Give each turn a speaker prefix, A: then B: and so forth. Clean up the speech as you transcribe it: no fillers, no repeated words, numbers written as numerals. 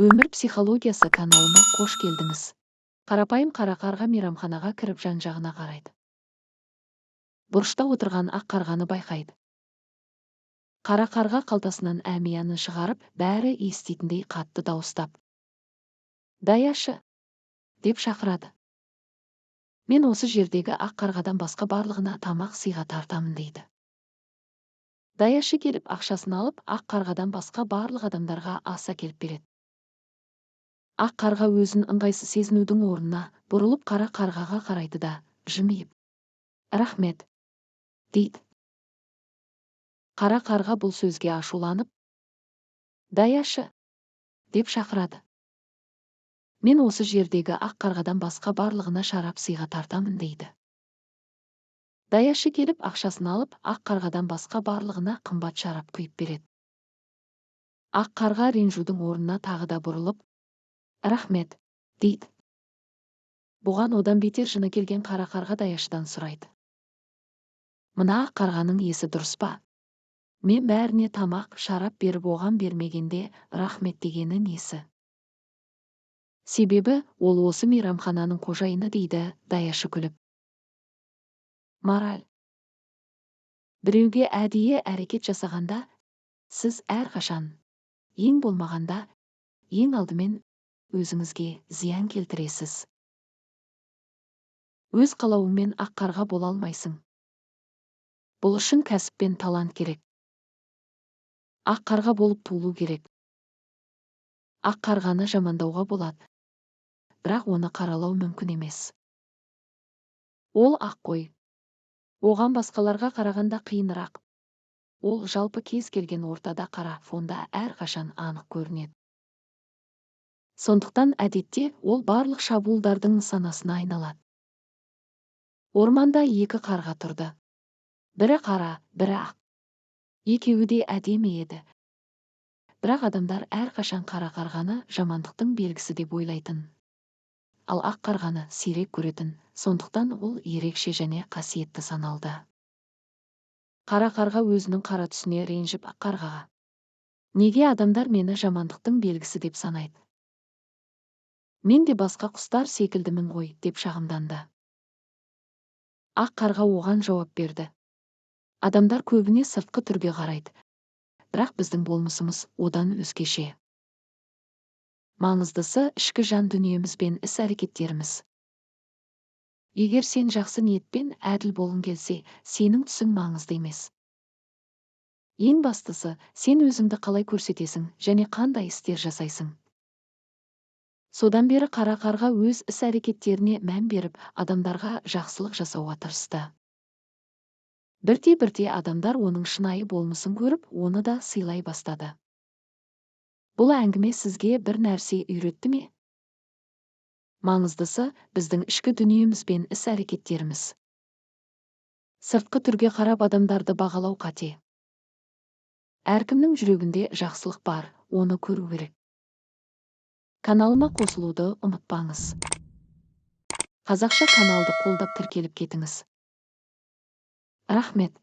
A: Өмір психологиясы каналыма қош келдіңіз. Қарапайым қара қарға мейрамханаға кіріп жан-жағына қарайды. Бұрышта отырған ақ қарғаны байқайды. Қара қарға қалтасынан әмиянын шығарып, бәрі еститіндей қатты дауыстап: «Даяшы!» деп шақырады. «Мен осы жердегі ақ қарғадан басқа барлығына тамақ сыйға тартамын» дейді. Даяшы келіп ақшасын алып, ақ қарғадан басқа барлық адамдарға ас әкеліп береді. Ақ қарға өзін ыңғайсыз сезінудің орнына бұрылып қара қарғаға қарайды да, жымиып: «Рахмет!» дейді. Қара қарға бұл сөзге ашуланып: «Даяшы!» деп шақырады. «Мен осы жердегі ақ қарғадан басқа барлығына шарап сыйға тартамын» дейді. Даяшы келіп ақшасын алып, ақ қарғадан басқа барлығына қымбат шарап құйып береді. Ақ қарға ренжудің орнына тағы да бұрылып: «Рахмет!» дейді. Бұған одан бетер жыны келген қара қарға даяшыдан сұрайды: «Мына ақ қарғаның есі дұрыс па? Мен бәріне тамақ, шарап беріп, оған бермегенде рахмет дегені несі?» «Себебі ол осы мейрамхананың қожайыны» дейді даяшы күліп. Мораль: біреуге әдейі әрекет жасағанда, сіз әрқашан, ең болмағанда, ең алдымен өзіңізге зиян келтіресіз. Өз қалауыңмен ақ қарға бола алмайсың. Бұл үшін кәсіп пен талант керек. Ақ қарға болып туылу керек. Ақ қарғаны жамандауға болады, бірақ оны қаралау мүмкін емес. Ол ақ қой. Оған басқаларға қарағанда қиынырақ. Ол жалпы кез келген ортада қара фонда әрқашан анық көрінеді. Сондықтан әдетте ол барлық шабуылдардың нысанасына айналады. Орманда екі қарға тұрды. Бірі қара, бірі ақ. Екеуі де әдемі еді. Бірақ адамдар әрқашан қара қарғаны жамандықтың белгісі деп ойлайтын. Ал ақ қарғаны сирек көретін, сондықтан ол ерекше және қасиетті саналды. Қара қарға өзінің қара түсіне ренжіп ақ қарғаға: «Неге адамдар мені жамандықтың белгісі деп санайды? Мен де басқа құстар секілдімін ғой» деп шағымданды. Ақ қарға оған жауап берді: «Адамдар көбіне сыртқы түрге қарайды, бірақ біздің болмысымыз одан өзгеше. Маңыздысы ішкі жан дүниеміз бен іс-әрекеттеріміз. Егер сен жақсы ниетпен әділ болғың келсе, сенің түсің маңызды емес. Ең бастысы, сен өзіңді қалай көрсетесің және қандай істер жасайсың». Содан бері қара қарға өз іс-әрекеттеріне мән беріп, адамдарға жақсылық жасауға тырысты. Бірте-бірте адамдар оның шынайы болмысын көріп, оны да сыйлай бастады. Бұл әңгіме сізге бір нәрсе үйретті ме? Маңыздысы біздің ішкі дүниеміз бен іс-әрекеттеріміз. Сыртқы түрге қарап адамдарды бағалау қате. Әркімнің жүрегінде жақсылық бар, оны көру керек. Каналыма қосылуды ұмытпаңыз. Қазақша каналды қолдап тіркеліп кетіңіз. Рахмет!